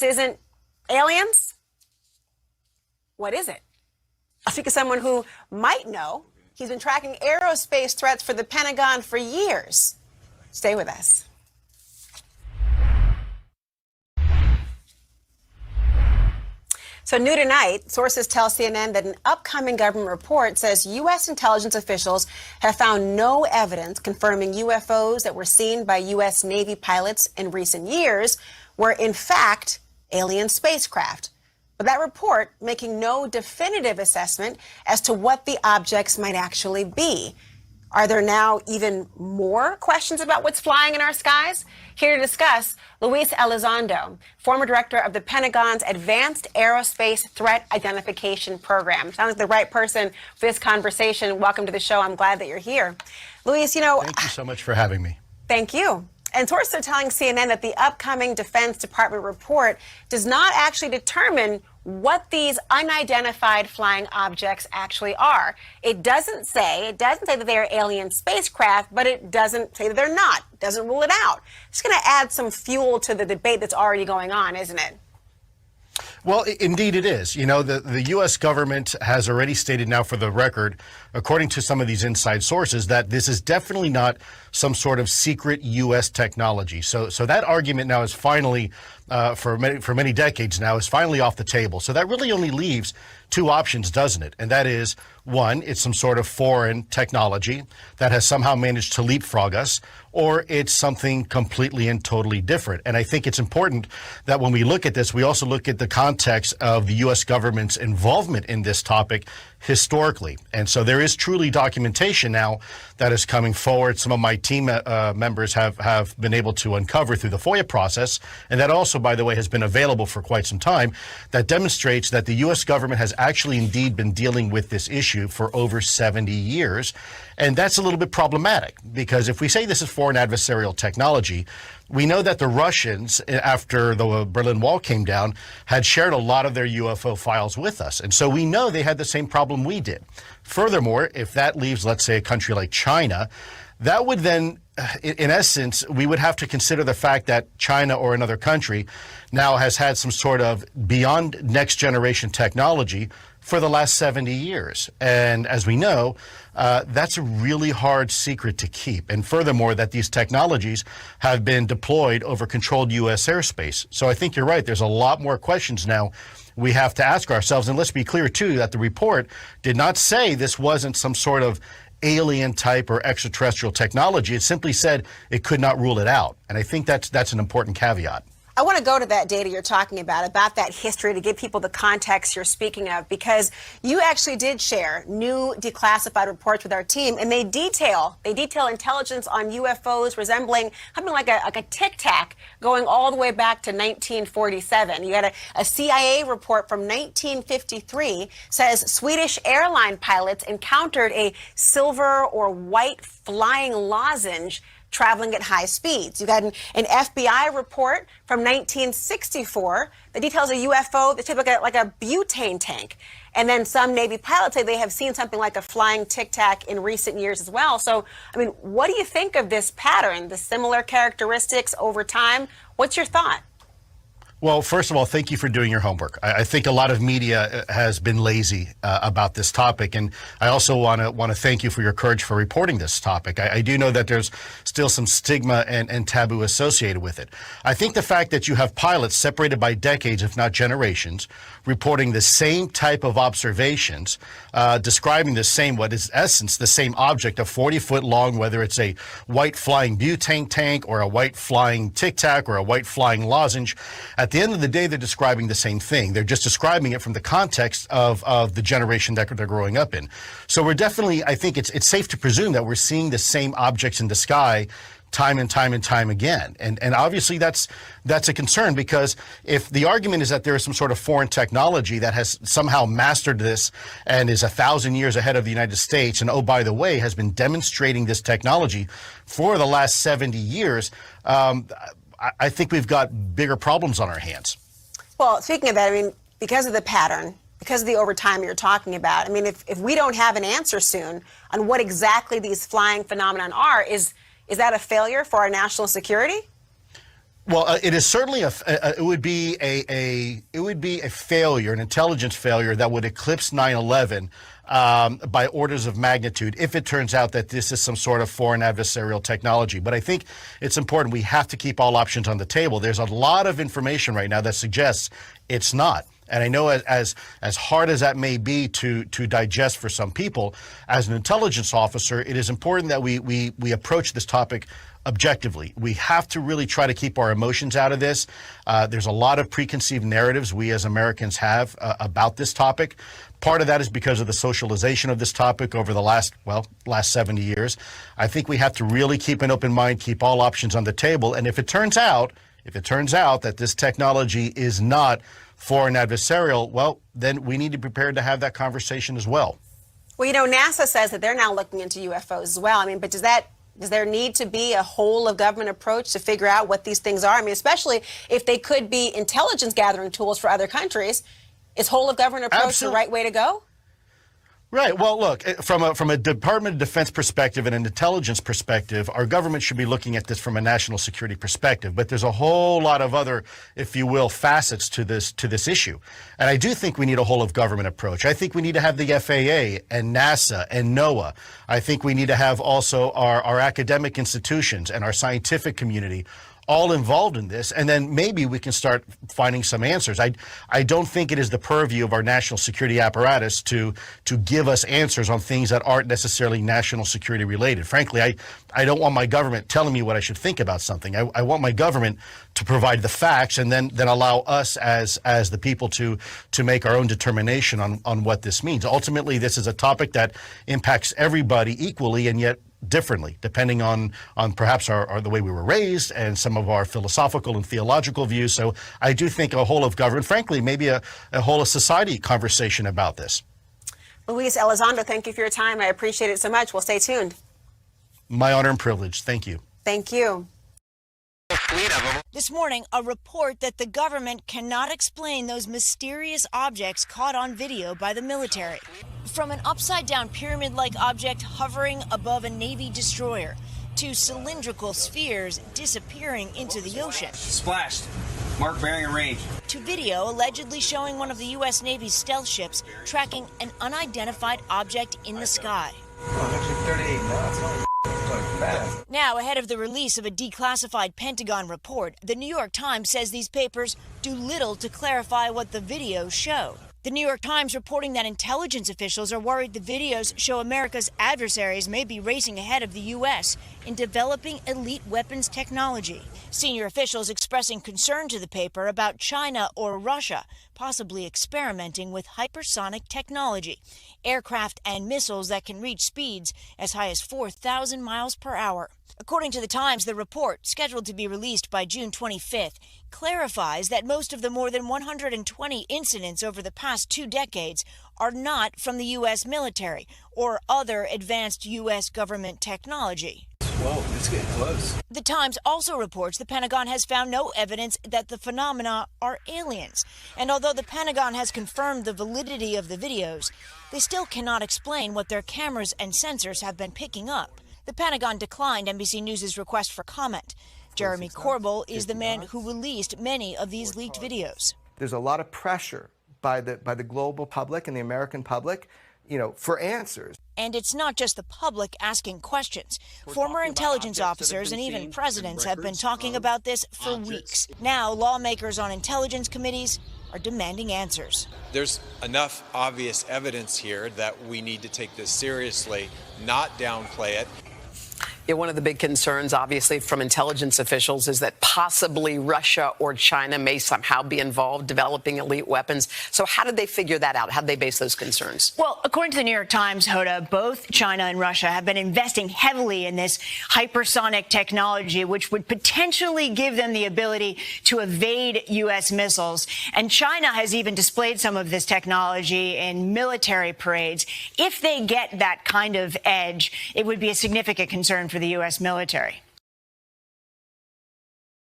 isn't aliens? What is it? I'll speak to someone who might know. He's been tracking aerospace threats for the Pentagon for years. Stay with us. So new tonight, sources tell CNN that an upcoming government report says U.S. intelligence officials have found no evidence confirming UFOs that were seen by U.S. Navy pilots in recent years were, in fact, alien spacecraft. But that report making no definitive assessment as to what the objects might actually be. Are there now even more questions about what's flying in our skies? Here to discuss, Luis Elizondo, former director of the Pentagon's Advanced Aerospace Threat Identification Program. Sounds like the right person for this conversation. Welcome to the show. I'm glad that you're here. Luis, Thank you so much for having me. Thank you. And sources are telling CNN that the upcoming Defense Department report does not actually determine what these unidentified flying objects actually are. It doesn't say that they are alien spacecraft, but it doesn't say that they're not. It doesn't rule it out. It's going to add some fuel to the debate that's already going on, isn't it? Well, indeed it is. You know, the U.S. government has already stated now for the record, according to some of these inside sources, that this is definitely not some sort of secret U.S. technology. So that argument now is finally, for many decades now, is finally off the table. So that really only leaves two options, doesn't it? And that is, one, it's some sort of foreign technology that has somehow managed to leapfrog us, or it's something completely and totally different. And I think it's important that when we look at this, we also look at the context of the U.S. government's involvement in this topic historically. And so there is truly documentation now that is coming forward. Some of my team members have been able to uncover through the FOIA process, and that also, by the way, has been available for quite some time, that demonstrates that the U.S. government has actually indeed been dealing with this issue for over 70 years. And that's a little bit problematic, because if we say this is foreign adversarial technology, we know that the Russians, after the Berlin Wall came down, had shared a lot of their UFO files with us. And so we know they had the same problem we did. Furthermore, if that leaves, let's say, a country like China, that would then, in essence, we would have to consider the fact that China or another country now has had some sort of beyond next generation technology for the last 70 years. And as we know, that's a really hard secret to keep. And furthermore, that these technologies have been deployed over controlled U.S. airspace. So I think you're right. There's a lot more questions now we have to ask ourselves. And let's be clear, too, that the report did not say this wasn't some sort of alien type or extraterrestrial technology. It simply said it could not rule it out. And I think that's an important caveat. I want to go to that data you're talking about that history, to give people the context you're speaking of, because you actually did share new declassified reports with our team, and they detail intelligence on UFOs resembling something like a tic-tac going all the way back to 1947. You had a CIA report from 1953 says Swedish airline pilots encountered a silver or white flying lozenge traveling at high speeds. You got an FBI report from 1964 that details a UFO that's shaped like a butane tank. And then some Navy pilots say they have seen something like a flying tic-tac in recent years as well. So, I mean, what do you think of this pattern, the similar characteristics over time? What's your thought? Well, first of all, thank you for doing your homework. I think a lot of media has been lazy about this topic, and I also want to thank you for your courage for reporting this topic. I do know that there's still some stigma and taboo associated with it. I think the fact that you have pilots separated by decades, if not generations, reporting the same type of observations, describing the same, what is essence, the same object, a 40-foot long, whether it's a white flying butane tank or a white flying tic-tac or a white flying lozenge. At the end of the day, they're describing the same thing. They're just describing it from the context of the generation that they're growing up in. So we're definitely, I think it's safe to presume that we're seeing the same objects in the sky time and time and time again. And obviously that's a concern, because if the argument is that there is some sort of foreign technology that has somehow mastered this and is 1,000 years ahead of the United States, and oh, by the way, has been demonstrating this technology for the last 70 years, I think we've got bigger problems on our hands. Well, speaking of that, I mean, because of the pattern, because of the overtime you're talking about, I mean, if we don't have an answer soon on what exactly these flying phenomenon are, is that a failure for our national security? Well, it is certainly it would be a failure, an intelligence failure that would eclipse 9/11 by orders of magnitude if it turns out that this is some sort of foreign adversarial technology. But I think it's important. We have to keep all options on the table. There's a lot of information right now that suggests it's not. And I know as hard as that may be to digest for some people, as an intelligence officer, it is important that we approach this topic objectively. We have to really try to keep our emotions out of this. There's a lot of preconceived narratives we as Americans have about this topic. Part of that is because of the socialization of this topic over the last 70 years. I think we have to really keep an open mind, keep all options on the table. And if it turns out that this technology is not foreign adversarial, well, then we need to be prepared to have that conversation as well. Well, NASA says that they're now looking into UFOs as well. I mean, but does there need to be a whole of government approach to figure out what these things are? I mean, especially if they could be intelligence gathering tools for other countries. Is whole of government approach the right way to go? Right. Well, look, from a Department of Defense perspective and an intelligence perspective, our government should be looking at this from a national security perspective. But there's a whole lot of other, if you will, facets to this issue. And I do think we need a whole of government approach. I think we need to have the FAA and NASA and NOAA. I think we need to have also our academic institutions and our scientific community all involved in this, and then maybe we can start finding some answers. I don't think it is the purview of our national security apparatus to give us answers on things that aren't necessarily national security related. Frankly, I don't want my government telling me what I should think about something. I want my government to provide the facts and then allow us as the people to make our own determination on what this means. Ultimately, this is a topic that impacts everybody equally and yet differently, depending on perhaps the way we were raised and some of our philosophical and theological views. So I do think a whole of government, frankly, maybe a whole of society conversation about this. Luis Elizondo, thank you for your time. I appreciate it so much. We'll stay tuned. My honor and privilege. Thank you. Thank you. This morning, a report that the government cannot explain those mysterious objects caught on video by the military. From an upside-down pyramid-like object hovering above a Navy destroyer to cylindrical spheres disappearing into the ocean. Splashed. Mark bearing and range. To video allegedly showing one of the U.S. Navy's stealth ships tracking an unidentified object in the sky. Oh, actually 38 knots. Now, ahead of the release of a declassified Pentagon report, the New York Times says these papers do little to clarify what the videos show. The New York Times reporting that intelligence officials are worried the videos show America's adversaries may be racing ahead of the U.S. in developing elite weapons technology. Senior officials expressing concern to the paper about China or Russia possibly experimenting with hypersonic technology, aircraft and missiles that can reach speeds as high as 4,000 miles per hour. According to the Times, the report, scheduled to be released by June 25th, clarifies that most of the more than 120 incidents over the past 2 decades are not from the U.S. military or other advanced U.S. government technology. Whoa, it's getting close. The Times also reports the Pentagon has found no evidence that the phenomena are aliens. And although the Pentagon has confirmed the validity of the videos, they still cannot explain what their cameras and sensors have been picking up. The Pentagon declined NBC News' request for comment. Jeremy Corbell is the man who released many of these leaked videos. There's a lot of pressure by the global public and the American public, for answers. And it's not just the public asking questions. Former intelligence officers and even presidents have been talking about this for weeks. Now, lawmakers on intelligence committees are demanding answers. There's enough obvious evidence here that we need to take this seriously, not downplay it. Yeah, one of the big concerns, obviously, from intelligence officials is that possibly Russia or China may somehow be involved developing elite weapons. So how did they figure that out? How did they base those concerns? Well, according to the New York Times, Hoda, both China and Russia have been investing heavily in this hypersonic technology, which would potentially give them the ability to evade U.S. missiles. And China has even displayed some of this technology in military parades. If they get that kind of edge, it would be a significant concern for the U.S. military.